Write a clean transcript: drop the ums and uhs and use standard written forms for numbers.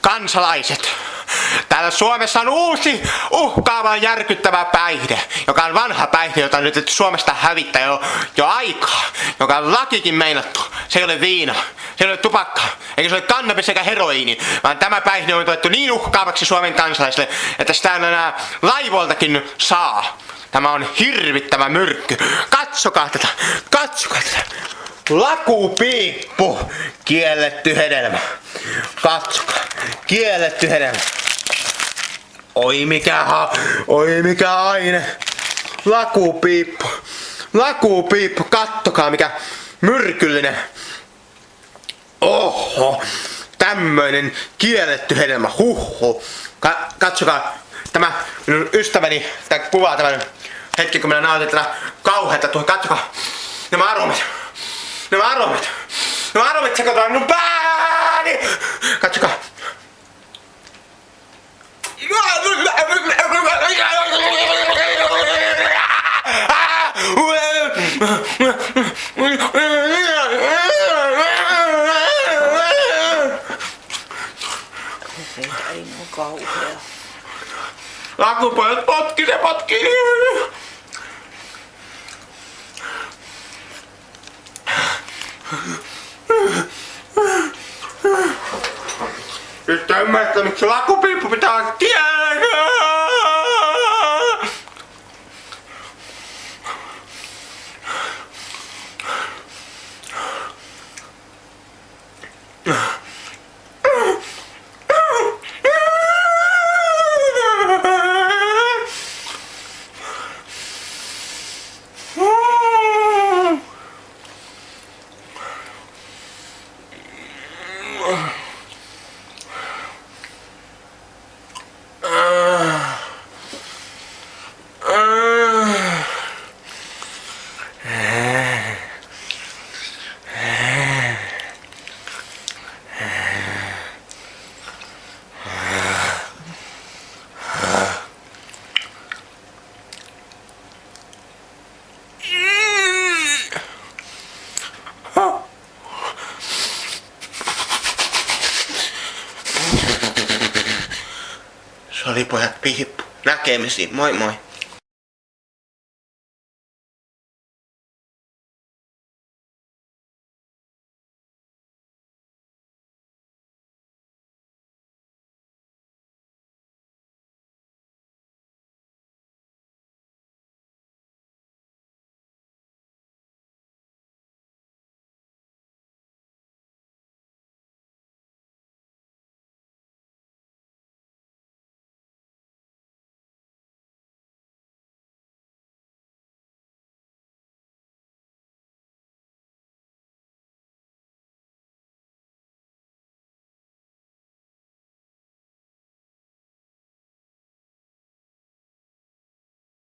kansalaiset, täällä Suomessa on uusi uhkaava järkyttävä päihde, joka on vanha päihde, jota on nyt Suomesta hävittää jo aikaa, joka on lakikin meinattu. Se ei ole viina, se ei ole tupakka, eikä se ole kannabis eikä heroiini, vaan tämä päihde on tuettu niin uhkaavaksi Suomen kansalaisille, että sitä enää laivoiltakin saa. Tämä on hirvittävä myrkky. Katsokaa tätä, katsokaa tätä. Lakupiippu, kielletty hedelmä. Katsokaa, kielletty hedelmä. Oi mikä aine. Lakupiippu, lakupiippu, kattokaa mikä myrkyllinen. Oho, tämmöinen kielletty hedelmä, huhhuh. Katsokaa, tämä minun ystäväni, tämä kuvaa tämän hetki kun minä nautin tätä kauheata tuohon, katsokaa. Nämä aromit sekoittavat minun pääni! Katsokaa! Ei ole kauhea. Lakupojat potkii. Nyt ymmärrätte, miksi lakupiippu pitää olla kielletty. Se oli pojat piippu. Näkemisiin. Moi moi.